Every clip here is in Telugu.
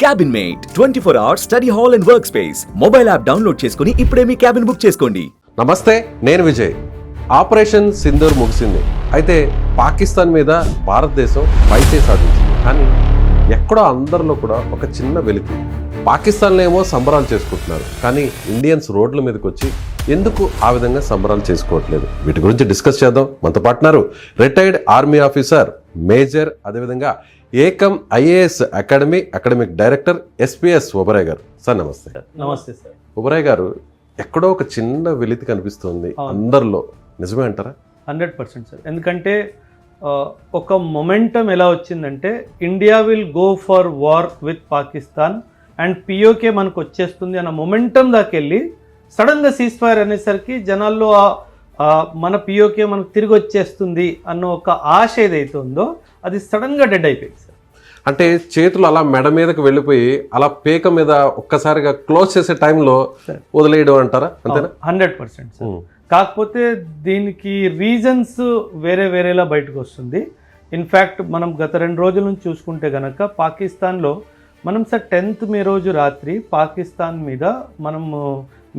Cabin mate 24 hours study hall and work space mobile app download చేసుకుని ఇప్పుడే మీ క్యాబిన్ బుక్ చేసుకోండి. నమస్తే, నేను విజయ్. ఆపరేషన్ సింధూర్ ముగిసింది. అయితే పాకిస్తాన్ మీద భారతదేశం పైచే సాధించింది. కానీ ఎక్కడో అందరిలో కూడా ఒక చిన్న వెలికి. పాకిస్తాన్లో ఏమో సంబరాలు చేసుకుంటున్నారు, కానీ ఇండియన్స్ రోడ్ల మీదకి వచ్చి ఎందుకు ఆ విధంగా సంబరాలు చేసుకోవట్లేదు? వీటి గురించి డిస్కస్ చేద్దాం. మనతో పాటున్నారు రిటైర్డ్ ఆర్మీ ఆఫీసర్ మేజర్, అదేవిధంగా Ekam IAS academic director SPS Oberoi గారు. సార్ నమస్తే. నమస్తే సార్. ఓబరాయ్ గారు, ఎక్కడో ఒక చిన్న వెలితి కనిపిస్తుంది అందరిలో, నిజమే అంటారా? 100% సార్. ఎందుకంటే ఒక మొమెంటం ఎలా వచ్చిందంటే India will go for war with Pakistan and PoK మనకు వచ్చేస్తుంది అన్న మొమెంటం దాకెళ్ళి సడన్గా సీజ్ ఫైర్ అనేసరికి జనాల్లో మన పిఓకే మనకు తిరిగి వచ్చేస్తుంది అన్న ఒక ఆశ ఏదైతే ఉందో అది సడన్గా డెడ్ అయిపోయింది సార్. అంటే చేతులు అలా మెడ మీదకి వెళ్ళిపోయి అలా పేక మీద ఒక్కసారిగా క్లోజ్ చేసే టైంలో వదిలేయడం అంటారా? అంతేనా? 100% సార్. కాకపోతే దీనికి రీజన్స్ వేరేలా బయటకు వస్తుంది. ఇన్ఫ్యాక్ట్ మనం గత 2 రోజుల నుంచి చూసుకుంటే కనుక పాకిస్తాన్లో మనం సార్ 10th మే రోజు రాత్రి పాకిస్తాన్ మీద మనము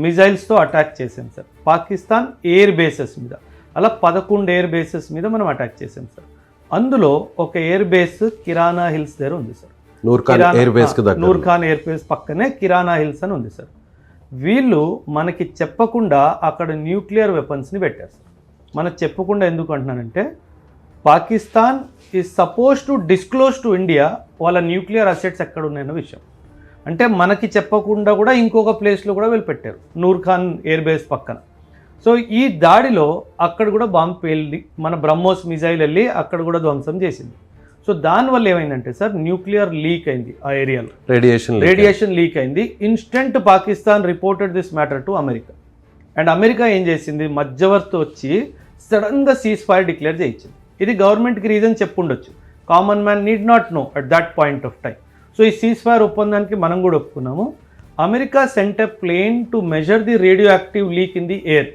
మిజైల్స్తో అటాక్ చేసాం సార్. పాకిస్తాన్ ఎయిర్ బేసెస్ మీద అలా 11 ఎయిర్ బేసెస్ మీద మనం అటాక్ చేసాం సార్. అందులో ఒక ఎయిర్ బేస్ కిరానా హిల్స్ దగ్గర ఉంది sir. Noor Khan air base పక్కనే కిరానా హిల్స్ అని ఉంది సార్. వీళ్ళు మనకి చెప్పకుండా అక్కడ న్యూక్లియర్ వెపన్స్ని పెట్టారు సార్. మనకు చెప్పకుండా ఎందుకు అంటున్నానంటే Pakistan is suppose to disclose to India వాళ్ళ న్యూక్లియర్ అసెట్స్ ఎక్కడ ఉన్నాయన్న విషయం. అంటే మనకి చెప్పకుండా కూడా ఇంకొక ప్లేస్లో కూడా వీళ్ళు పెట్టారు, నూర్ ఖాన్ ఎయిర్ బేస్ పక్కన. సో ఈ దాడిలో అక్కడ కూడా బాంబు పేలి మన బ్రహ్మోస్ మిజైల్ వెళ్ళి అక్కడ కూడా ధ్వంసం చేసింది. సో దానివల్ల ఏమైందంటే సార్ న్యూక్లియర్ లీక్ అయింది ఆ ఏరియాలో, రేడియేషన్ లీక్ అయింది. Instant Pakistan reported this matter to America. And America ఏం చేసింది, మధ్యవర్తి వచ్చి సడన్గా సీజ్ ఫైర్ డిక్లేర్ చేయించింది. ఇది గవర్నమెంట్కి రీజన్ చెప్పుండొచ్చు, common man need not know at that point of time. So ఈ సీజ్ ఫైర్ ఒప్పందానికి మనం కూడా ఒప్పుకున్నాము. America sent a plane to measure the radioactive leak in the air.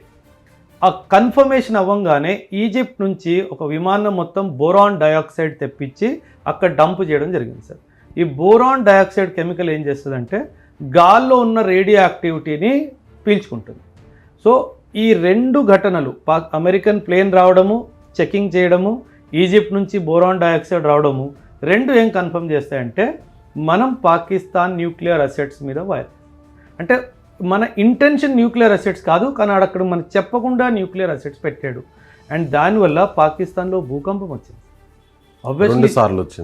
ఆ కన్ఫర్మేషన్ అవ్వగానే ఈజిప్ట్ నుంచి ఒక విమానం మొత్తం బోరాన్ డయాక్సైడ్ తెప్పించి అక్కడ డంప్ చేయడం జరిగింది సార్. ఈ బోరాన్ డయాక్సైడ్ కెమికల్ ఏం చేస్తుందంటే గాల్లో ఉన్న రేడియో యాక్టివిటీని పీల్చుకుంటుంది. సో ఈ 2 ఘటనలు, అమెరికన్ ప్లేన్ రావడము, చెకింగ్ చేయడము, ఈజిప్ట్ నుంచి బోరాన్ డయాక్సైడ్ రావడము, 2 ఏం కన్ఫర్మ్ చేస్తాయంటే మనం పాకిస్తాన్ న్యూక్లియర్ అసెట్స్ మీద వైర్. అంటే మన ఇంటెన్షన్ న్యూక్లియర్ అసెట్స్ కాదు, కానీ అక్కడ మనకు చెప్పకుండా న్యూక్లియర్ అసెట్స్ పెట్టాడు. అండ్ దానివల్ల పాకిస్తాన్లో భూకంపం వచ్చింది. ఆబ్వియస్లీ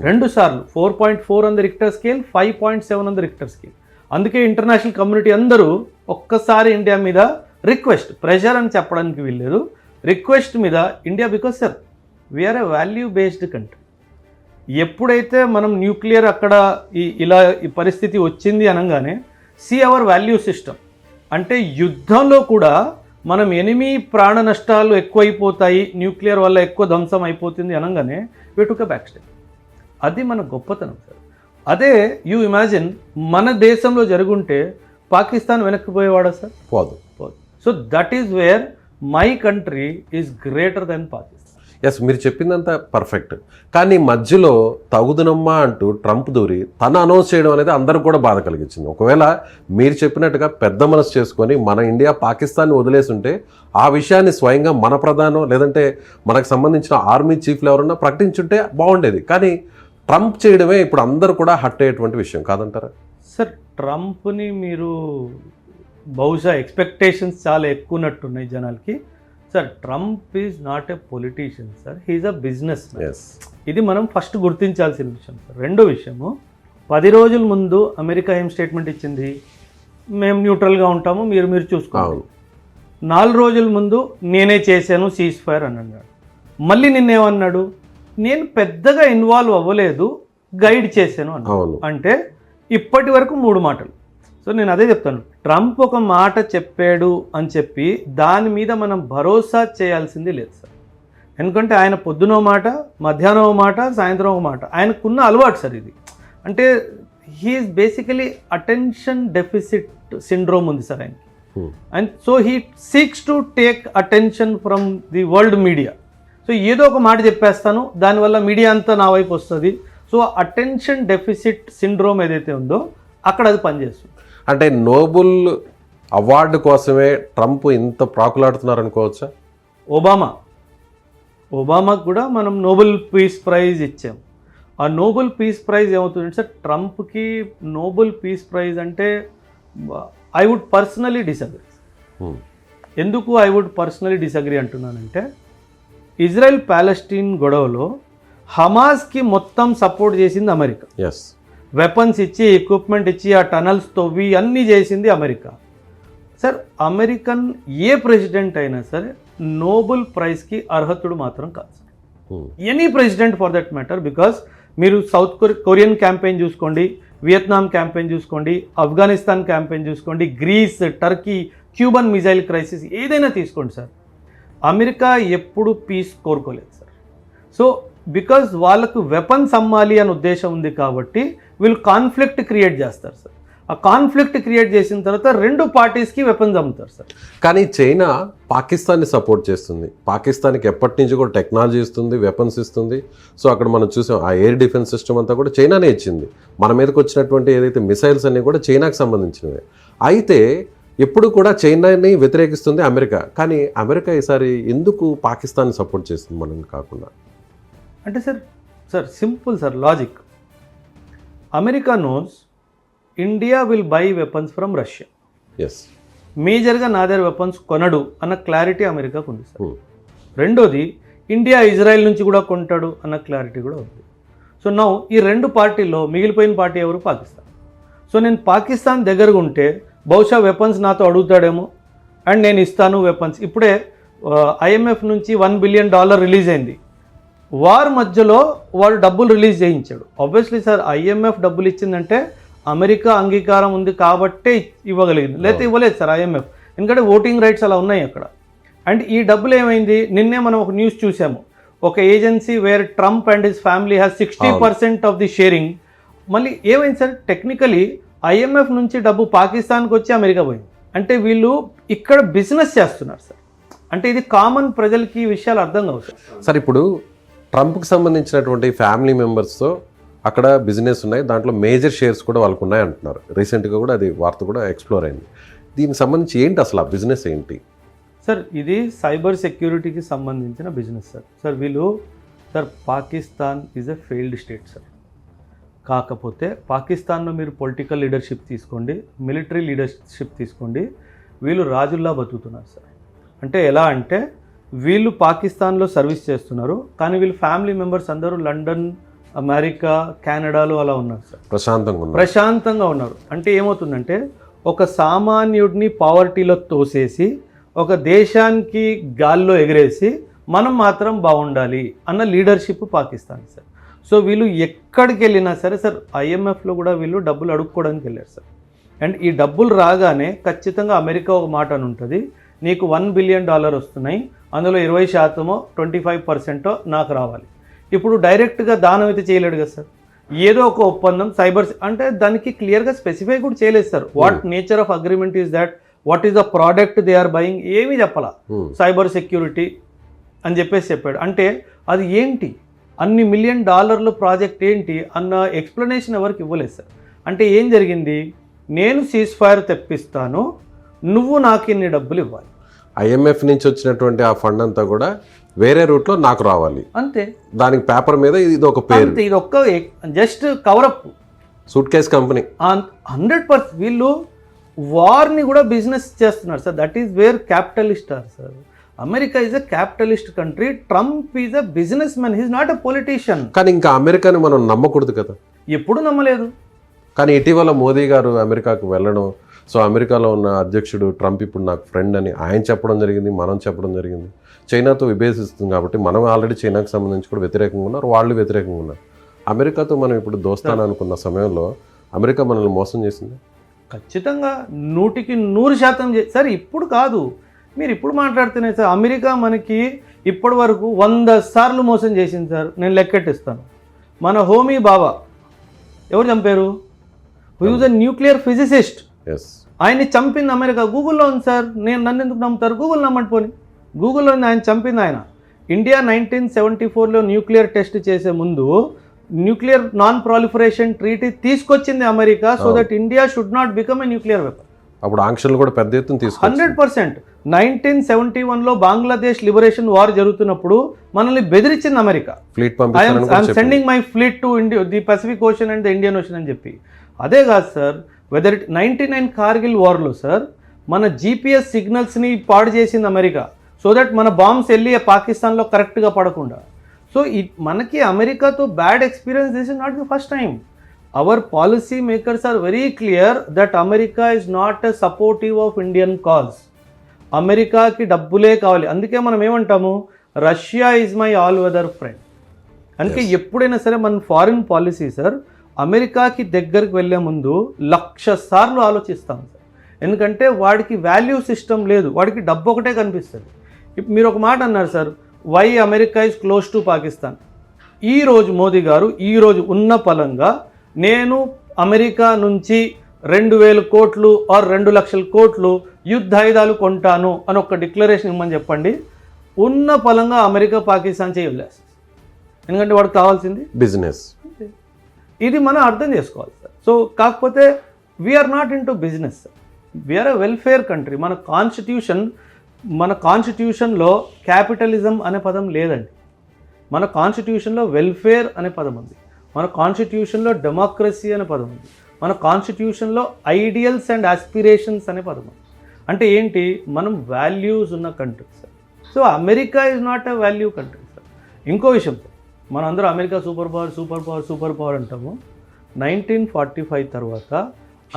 2 సార్లు 4.4 on the Richter scale, 5.7 on the Richter scale. అందుకే ఇంటర్నేషనల్ కమ్యూనిటీ అందరూ ఒక్కసారి ఇండియా మీద రిక్వెస్ట్, ప్రెషర్ అని చెప్పడానికి వీల్లేదు, రిక్వెస్ట్ మీద India, because sir we are a value based country. ఎప్పుడైతే మనం న్యూక్లియర్ అక్కడ ఈ పరిస్థితి వచ్చింది అనగానే సీ అవర్ వాల్యూ సిస్టమ్. అంటే యుద్ధంలో కూడా మనం ఎనిమి ప్రాణ నష్టాలు ఎక్కువైపోతాయి, న్యూక్లియర్ వల్ల ఎక్కువ ధ్వంసం అయిపోతుంది అనగానే వి టుక్ ఎ బ్యాక్ స్టెప్. అది మన గొప్పతనం సార్. అదే యూ ఇమాజిన్ మన దేశంలో జరుగుంటే పాకిస్తాన్ వెనక్కిపోయేవాడా సార్? పోదు. So that is where my country is greater than Pakistan. Yes, మీరు చెప్పిందంతా పర్ఫెక్ట్. కానీ మధ్యలో తగుదనమ్మా అంటూ ట్రంప్ దూరి తను అనౌన్స్ చేయడం అనేది అందరికి కూడా బాధ కలిగించింది. ఒకవేళ మీరు చెప్పినట్టుగా పెద్ద మనసు చేసుకొని మన ఇండియా పాకిస్తాన్ని వదిలేసి ఉంటే ఆ విషయాన్ని స్వయంగా మన ప్రధానం లేదంటే మనకు సంబంధించిన ఆర్మీ చీఫ్లు ఎవరన్నా ప్రకటించుంటే బాగుండేది. కానీ ట్రంప్ చేయడమే ఇప్పుడు అందరూ కూడా హట్ అయ్యేటువంటి విషయం కాదంటారా? సార్ ట్రంప్ని మీరు బహుశా ఎక్స్పెక్టేషన్స్ చాలా ఎక్కువ ఉన్నట్టున్నాయి జనాలకి. Sir Trump is not a politician sir, he's a business man. ఇది మనం ఫస్ట్ గుర్తించాల్సిన విషయం సార్. రెండో విషయము, 10 రోజుల ముందు అమెరికా ఏం స్టేట్మెంట్ ఇచ్చింది, మేము న్యూట్రల్గా ఉంటాము, మీరు చూసుకోవాలి. 4 రోజుల ముందు నేనే చేశాను సీజ్ ఫైర్ అని అన్నాడు. మళ్ళీ నిన్నేమన్నాడు, నేను పెద్దగా ఇన్వాల్వ్ అవ్వలేదు, గైడ్ చేశాను అన్నాడు. అంటే ఇప్పటి వరకు 3 మాటలు. సో నేను అదే చెప్తాను, ట్రంప్ ఒక మాట చెప్పాడు అని చెప్పి దాని మీద మనం భరోసా చేయాల్సింది లేదు సార్. ఎందుకంటే ఆయన పొద్దునో మాట, మధ్యాహ్నం మాట, సాయంత్రం ఒక మాట, ఆయనకున్న అలవాటు సార్ ఇది. అంటే he's basically attention deficit syndrome ఉంది సార్ ఆయనకి. And so he seeks to take attention from the world media. So ఏదో ఒక మాట చెప్పేస్తాను, దానివల్ల మీడియా అంతా నా వైపు వస్తుంది, సో అటెన్షన్ డెఫిసిట్ సిండ్రోమ్ ఏదైతే ఉందో అక్కడ అది పనిచేస్తుంది. అంటే నోబెల్ అవార్డు కోసమే ట్రంప్ ఇంత ప్రాకులాడుతున్నారు అనుకోవచ్చా? ఒబామాకు కూడా మనం నోబెల్ పీస్ ప్రైజ్ ఇచ్చాం. ఆ నోబెల్ పీస్ ప్రైజ్ ఏమవుతుందంటే సార్, ట్రంప్కి నోబెల్ పీస్ ప్రైజ్ అంటే ఐ వుడ్ పర్సనలీ డిసగ్రీ. ఎందుకు ఐ వుడ్ పర్సనలీ డిసగ్రీ అంటున్నానంటే, ఇజ్రాయెల్ ప్యాలెస్టీన్ గొడవలో హమాస్కి మొత్తం సపోర్ట్ చేసింది అమెరికా. ఎస్, వెపన్స్ ఇచ్చి, ఎక్విప్మెంట్ ఇచ్చి, ఆ టనల్స్ తవ్వి అన్నీ చేసింది అమెరికా. సార్, అమెరికన్ ఏ ప్రెసిడెంట్ అయినా సరే నోబెల్ ప్రైజ్కి అర్హతుడు మాత్రం కాదు. Any president for that matter. Because మీరు సౌత్ కొరియన్ క్యాంపెయిన్ చూసుకోండి, వియత్నాం క్యాంపెయిన్ చూసుకోండి, ఆఫ్ఘనిస్తాన్ క్యాంపెయిన్ చూసుకోండి, Greece, Turkey, Cuban missile crisis ఏదైనా తీసుకోండి సార్, అమెరికా ఎప్పుడు పీస్ కోరుకోలేదు సార్. సో బికాజ్ వాళ్ళకు వెపన్స్ అమ్మాలి అనే ఉద్దేశం ఉంది కాబట్టి వీళ్ళు కాన్ఫ్లిక్ట్ క్రియేట్ చేస్తారు సార్. ఆ కాన్ఫ్లిక్ట్ క్రియేట్ చేసిన తర్వాత రెండు పార్టీస్కి వెపన్స్ అమ్ముతారు సార్. కానీ చైనా పాకిస్తాన్ని సపోర్ట్ చేస్తుంది. పాకిస్తాన్కి ఎప్పటి నుంచి కూడా టెక్నాలజీ ఇస్తుంది, వెపన్స్ ఇస్తుంది. సో అక్కడ మనం చూసాం, ఆ ఎయిర్ డిఫెన్స్ సిస్టమ్ అంతా కూడా చైనానే ఇచ్చింది. మన మీదకి వచ్చినటువంటి ఏదైతే మిసైల్స్ అన్నీ కూడా చైనాకి సంబంధించినవి. అయితే ఎప్పుడు కూడా చైనాని వ్యతిరేకిస్తుంది అమెరికా. కానీ అమెరికా ఈసారి ఎందుకు పాకిస్తాన్ని సపోర్ట్ చేస్తుంది మనం కాకుండా? అంటే sir simple sir logic. America knows India will buy weapons from Russia. Yes, మేజర్గా నా దగ్గర వెపన్స్ కొనడు అన్న క్లారిటీ అమెరికాకు ఉంది సార్. రెండోది, ఇండియా ఇజ్రాయెల్ నుంచి కూడా కొంటాడు అన్న క్లారిటీ కూడా ఉంది. సో నౌ ఈ రెండు పార్టీల్లో మిగిలిపోయిన పార్టీ ఎవరు? పాకిస్తాన్. సో నేను పాకిస్తాన్ దగ్గరగా ఉంటే బహుశా వెపన్స్ నాతో అడుగుతాడేమో, అండ్ నేను ఇస్తాను వెపన్స్. ఇప్పుడే IMF నుంచి $1 బిలియన్ రిలీజ్ అయింది. వార్ మధ్యలో వాడు డబ్బులు రిలీజ్ చేయించాడు. ఆబ్వియస్లీ సార్, IMF డబ్బులు ఇచ్చిందంటే అమెరికా అంగీకారం ఉంది కాబట్టే ఇవ్వగలిగింది, లేకపోతే ఇవ్వలేదు సార్ IMF. ఎందుకంటే ఓటింగ్ రైట్స్ అలా ఉన్నాయి అక్కడ. అండ్ ఈ డబ్బులు ఏమైంది, నిన్నే మనం ఒక న్యూస్ చూసాము, ఒక agency where Trump and his family has 60% of the sharing. మళ్ళీ ఏమైంది సార్, టెక్నికలీ IMF నుంచి డబ్బు పాకిస్తాన్కి వచ్చి అమెరికా పోయింది. అంటే వీళ్ళు ఇక్కడ బిజినెస్ చేస్తున్నారు సార్. అంటే ఇది కామన్ ప్రజలకి ఈ విషయాలు అర్థం కావు సార్. సార్ ఇప్పుడు ట్రంప్కి సంబంధించినటువంటి ఫ్యామిలీ మెంబర్స్తో అక్కడ బిజినెస్ ఉన్నాయి, దాంట్లో మేజర్ షేర్స్ కూడా వాళ్ళకు ఉన్నాయి అంటున్నారు. రీసెంట్గా కూడా అది వార్త కూడా ఎక్స్ప్లోర్ అయింది. దీనికి సంబంధించి ఏంటి అసలు ఆ బిజినెస్ ఏంటి? సార్, ఇది సైబర్ సెక్యూరిటీకి సంబంధించిన business sir. Sir Pakistan is a failed state sir. కాకపోతే పాకిస్తాన్లో మీరు పొలిటికల్ లీడర్షిప్ తీసుకోండి, మిలిటరీ లీడర్షిప్ తీసుకోండి, వీళ్ళు రాజుల్లా బతుకుతున్నారు సార్. అంటే ఎలా అంటే, వీళ్ళు పాకిస్తాన్లో సర్వీస్ చేస్తున్నారు, కానీ వీళ్ళు ఫ్యామిలీ మెంబర్స్ అందరూ లండన్, అమెరికా, కెనడాలో అలా ఉన్నారు సార్. ప్రశాంతంగా ఉన్నారు. అంటే ఏమవుతుందంటే, ఒక సామాన్యుడిని పావర్టీలో తోసేసి ఒక దేశానికి గాల్లో ఎగిరేసి మనం మాత్రం బాగుండాలి అన్న లీడర్షిప్ పాకిస్తాన్ సార్. సో వీళ్ళు ఎక్కడికి వెళ్ళినా సరే సార్, IMFలో కూడా వీళ్ళు డబ్బులు అడుక్కోవడానికి వెళ్ళారు సార్. అండ్ ఈ డబ్బులు రాగానే ఖచ్చితంగా అమెరికా ఒక మాట అని ఉంటుంది, నీకు $1 బిలియన్ వస్తున్నాయి, అందులో 20% 25% నాకు రావాలి. ఇప్పుడు డైరెక్ట్గా దానం అయితే చేయలేడు కదా సార్. ఏదో ఒక ఒప్పందం సైబర్ అంటే దానికి క్లియర్గా స్పెసిఫై కూడా చేయలేదు sir. What nature of agreement is that, what is the product they are buying, ఏమీ చెప్పాలా. సైబర్ సెక్యూరిటీ అని చెప్పాడు. అంటే అది ఏంటి, అన్ని $1 మిలియన్ ప్రాజెక్ట్ ఏంటి అన్న ఎక్స్ప్లెనేషన్ ఎవరికి ఇవ్వలేదు సార్. అంటే ఏం జరిగింది, నేను సీజ్ ఫైర్ తెప్పిస్తాను, నువ్వు నాకు ఇన్ని డబ్బులు ఇవ్వాలి. IMF నుంచి వచ్చినటువంటి ఆ ఫండ్ అంతా కూడా వేరే రూట్లో నాకు రావాలి అంతే. దానికి పేపర్ మీద ఇది ఒక పేరు, ఇది ఒక్క just cover up, suitcase company. 100% వీళ్ళు వార్ని కూడా బిజినెస్ చేస్తున్నారు sir. That is where capitalist are sir. America is a capitalist country, Trump is a business man, he's not a politician. కానీ ఇంకా అమెరికాని మనం నమ్మకూడదు కదా. ఎప్పుడు నమ్మలేదు. కానీ ఇటీవల మోదీ గారు అమెరికాకు వెళ్ళడం, సో అమెరికాలో ఉన్న అధ్యక్షుడు ట్రంప్ ఇప్పుడు నాకు ఫ్రెండ్ అని ఆయన చెప్పడం జరిగింది, మనం చెప్పడం జరిగింది. చైనాతో విభేదిస్తుంది కాబట్టి మనం ఆల్రెడీ చైనాకు సంబంధించి కూడా వ్యతిరేకంగా ఉన్నారు, వాళ్ళు వ్యతిరేకంగా ఉన్నారు. అమెరికాతో మనం ఇప్పుడు దోస్తాను అనుకున్న సమయంలో అమెరికా మనల్ని మోసం చేసింది. ఖచ్చితంగా 100% సార్. ఇప్పుడు కాదు, మీరు ఇప్పుడు మాట్లాడుతున్నాయి సార్. అమెరికా మనకి ఇప్పటి వరకు 100 సార్లు మోసం చేసింది సార్. నేను లెక్కెట్టిస్తాను. మన హోమీ బాబా ఎవరు చంపారు? Who is a nuclear physicist. ఆయన్ని చంపింది అమెరికా. గూగుల్లో ఉంది సార్. నన్ను ఎందుకు నమ్ముతారు? గూగుల్ నమ్మండి పోని. గూగుల్లో ఆయన చంపింది ఆయన. ఇండియా 1974లో న్యూక్లియర్ టెస్ట్ చేసే ముందు న్యూక్లియర్ నాన్ ప్రాలిఫరేషన్ ట్రీటీ తీసుకొచ్చింది America, so that India should not become a nuclear weapon. అప్పుడు ఆంక్షలు కూడా పెద్ద ఎత్తున తీసుకు 100%. 1971లో బంగ్లాదేశ్ లిబరేషన్ వార్ జరుగుతున్నప్పుడు మనల్ని బెదిరించింది America, fleet I'm sending my fleet to the Pacific Ocean and the Indian Ocean అని చెప్పి. అదే కాదు సార్, వెదర్ 99 కార్గిల్ వార్లో సార్ మన జీపీఎస్ సిగ్నల్స్ని పాడు చేసింది అమెరికా, సో దట్ మన బాంబ్స్ వెళ్ళి పాకిస్తాన్లో కరెక్ట్గా పడకుండా. సో మనకి అమెరికాతో bad experience, this is not the first time. Our policy makers are very clear that America is not a supportive of Indian cause. అమెరికాకి డబ్బులే కావాలి. అందుకే మనం ఏమంటాము, Russia is my all weather friend. అందుకే ఎప్పుడైనా సరే మన ఫారిన్ పాలసీ సార్ అమెరికాకి దగ్గరికి వెళ్ళే ముందు 1,00,000 సార్లు ఆలోచిస్తాం సార్. ఎందుకంటే వాడికి వాల్యూ సిస్టమ్ లేదు, వాడికి డబ్బు ఒకటే కనిపిస్తుంది. మీరు ఒక మాట అన్నారు sir, why America is close to Pakistan. ఈరోజు మోదీ గారు ఈరోజు ఉన్న పలంగా నేను అమెరికా నుంచి 2,000 కోట్లు ఆర్ 2,00,000 కోట్లు యుద్ధాయుధాలు కొంటాను అని ఒక డిక్లరేషన్ ఇవ్వమని చెప్పండి, ఉన్న పలంగా అమెరికా పాకిస్తాన్ చేయలేదు. ఎందుకంటే వాడికి కావాల్సింది బిజినెస్. ఇది మనం అర్థం చేసుకోవాలి సార్. సో కాకపోతే we're not into business, we're a welfare country. మన కాన్స్టిట్యూషన్లో క్యాపిటలిజం అనే పదం లేదండి. మన కాన్స్టిట్యూషన్లో వెల్ఫేర్ అనే పదం ఉంది, మన కాన్స్టిట్యూషన్లో డెమోక్రసీ అనే పదం ఉంది, మన కాన్స్టిట్యూషన్లో ఐడియల్స్ అండ్ ఆస్పిరేషన్స్ అనే పదం ఉంది. అంటే ఏంటి, మనం వాల్యూస్ ఉన్న country sir. So America is not a value country sir. ఇంకో విషయం సార్, మనం అందరూ అమెరికా సూపర్ పవర్ అంటాము. 1945 తర్వాత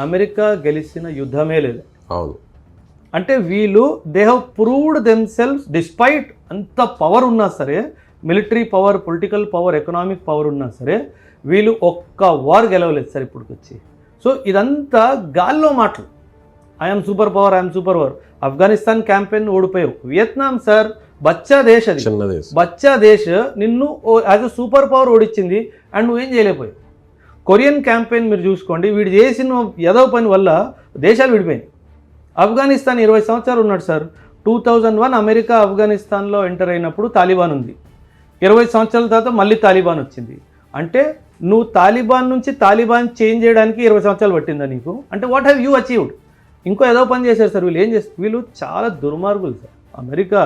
అమెరికా గెలిచిన యుద్ధమే లేదు. అవును. అంటే వీళ్ళు they have proved themselves despite అంత పవర్ ఉన్నా సరే, military power, political power, economic power ఉన్నా సరే వీళ్ళు ఒక్క వార్ గెలవలేదు సార్ ఇప్పటికి వచ్చి. సో ఇదంతా గాల్లో మాటలు. I'm superpower. Afghanistan campaign ఓడిపోయావు. వియత్నాం సార్ బచ్చా దేశ్, అది బచ్చా దేశ్ నిన్ను యాజ్ అ సూపర్ పవర్ ఓడిచ్చింది అండ్ నువ్వేం చేయలేకపోయావు. కొరియన్ క్యాంపెయిన్ మీరు చూసుకోండి, వీడు చేసిన ఏదో పని వల్ల దేశాలు విడిపోయినాయి. ఆఫ్ఘనిస్తాన్ 20 సంవత్సరాలు ఉన్నాడు సార్. 2001 అమెరికా ఆఫ్ఘనిస్తాన్లో ఎంటర్ అయినప్పుడు తాలిబాన్ ఉంది. 20 సంవత్సరాల తర్వాత మళ్ళీ తాలిబాన్ వచ్చింది. అంటే నువ్వు తాలిబాన్ నుంచి తాలిబాన్ చేంజ్ చేయడానికి 20 సంవత్సరాలు పట్టిందా నీకు? అంటే వాట్ హ్యావ్ యూ అచీవ్డ్? ఇంకో ఏదో పని చేశారు సార్ వీళ్ళు. ఏం చేస్తారు వీళ్ళు? చాలా దుర్మార్గులు సార్. అమెరికా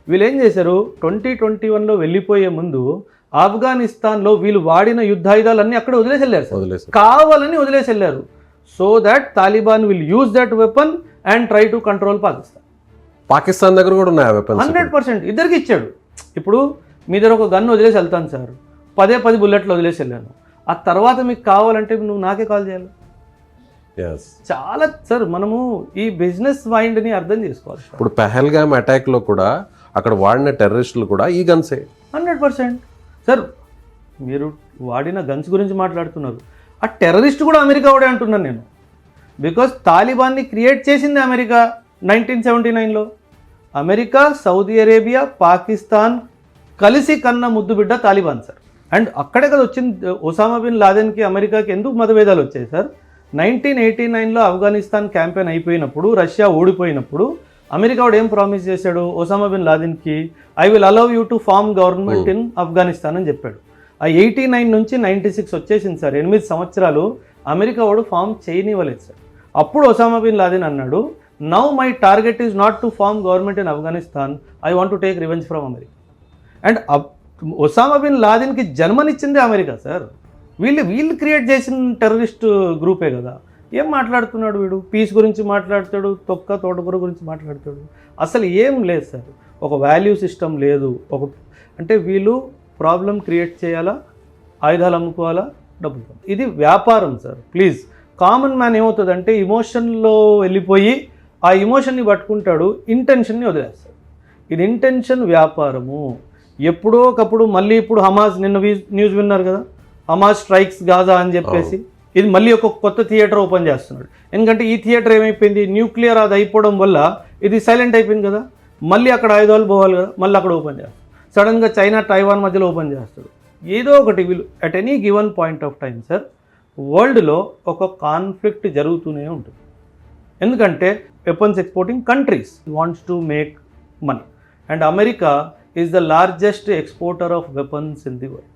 వీళ్ళు ఏం చేశారు, 2021లో వెళ్ళిపోయే ముందు ఆఫ్ఘనిస్తాన్లో వీళ్ళు వాడిన యుద్ధాయుధాలన్నీ అక్కడ వదిలేసి వెళ్ళారు సార్, కావాలని వదిలేసి వెళ్ళారు. So that Taliban will use that weapon and try to control Pakistan దగ్గర కూడా ఉన్నాయి 100%. ఇద్దరికి ఇచ్చాడు. ఇప్పుడు మీ దగ్గర ఒక గన్ వదిలేసి వెళ్తాను సార్, 10 బుల్లెట్లు వదిలేసి వెళ్ళాను. ఆ తర్వాత మీకు కావాలంటే నువ్వు నాకే కాల్ చేయాలి. చాలా సార్ మనము ఈ బిజినెస్ మైండ్ని అర్థం చేసుకోవాలి. ఇప్పుడు పెహల్గామ్ అటాక్లో కూడా అక్కడ వాడిన టెర్రరిస్టులు కూడా ఈ గన్సే. 100% సార్. మీరు వాడిన గన్స్ గురించి మాట్లాడుతున్నారు, ఆ టెర్రరిస్ట్ కూడా అమెరికా వాడే అంటున్నాను నేను. బికాస్ తాలిబాన్ని క్రియేట్ చేసింది అమెరికా 1979లో. అమెరికా, సౌదీ అరేబియా, పాకిస్తాన్ కలిసి కన్న ముద్దు బిడ్డ తాలిబాన్ సార్. అండ్ అక్కడే కదా వచ్చింది ఒసామా బిన్ లాదెన్కి అమెరికాకి ఎందుకు మతభేదాలు వచ్చాయి సార్. 1989లో ఆఫ్ఘనిస్తాన్ క్యాంపెయిన్ అయిపోయినప్పుడు, రష్యా ఓడిపోయినప్పుడు అమెరికా వాడు ఏం ప్రామిస్ చేశాడు ఒసామా బిన్ లాదెన్కి, I will allow you to form government in Afghanistan అని చెప్పాడు. ఆ 89 నుంచి 96 వచ్చేసింది సార్, 8 సంవత్సరాలు అమెరికా వాడు ఫామ్ చేయనివ్వలేదు సార్. అప్పుడు ఒసామా బిన్ లాదెన్ అన్నాడు, now my target is not to form government in Afghanistan, I want to take revenge from America. And Osama bin లాదెన్కి జన్మనిచ్చిందే అమెరికా సార్. వీళ్ళు క్రియేట్ చేసిన టెర్రరిస్ట్ గ్రూపే కదా. ఏం మాట్లాడుతున్నాడు వీడు? పీస్ గురించి మాట్లాడతాడు, తోటకూర గురించి మాట్లాడతాడు. అసలు ఏం లేదు సార్, ఒక వాల్యూ సిస్టమ్ లేదు. అంటే వీళ్ళు ప్రాబ్లం క్రియేట్ చేయాలా, ఆయుధాలు అమ్ముకోవాలా, డబ్బులు. ఇది వ్యాపారం సార్. ప్లీజ్ కామన్ మ్యాన్ ఏమవుతుందంటే ఇమోషన్లో వెళ్ళిపోయి ఆ ఇమోషన్ని పట్టుకుంటాడు, ఇంటెన్షన్ని వదిలేస్తాడు. ఇది ఇంటెన్షన్ వ్యాపారము. ఎప్పుడో ఒకప్పుడు మళ్ళీ ఇప్పుడు హమాస్, నిన్న న్యూస్ విన్నారు కదా, హమాస్ స్ట్రైక్స్ గాజా అని చెప్పేసి ఇది మళ్ళీ ఒక కొత్త థియేటర్ ఓపెన్ చేస్తున్నాడు. ఎందుకంటే ఈ థియేటర్ ఏమైపోయింది, న్యూక్లియర్ అది అయిపోవడం వల్ల ఇది సైలెంట్ అయిపోయింది కదా, మళ్ళీ అక్కడ ఆయుధాలు పోవాలి కదా, మళ్ళీ అక్కడ ఓపెన్ చేస్తాడు. సడన్గా చైనా టైవాన్ మధ్యలో ఓపెన్ చేస్తాడు. ఏదో ఒకటి వీళ్ళు at any given point of time sir వరల్డ్లో ఒక కాన్ఫ్లిక్ట్ జరుగుతూనే ఉంటుంది. ఎందుకంటే weapons exporting countries wants to make money and America is the largest exporter of weapons in the world.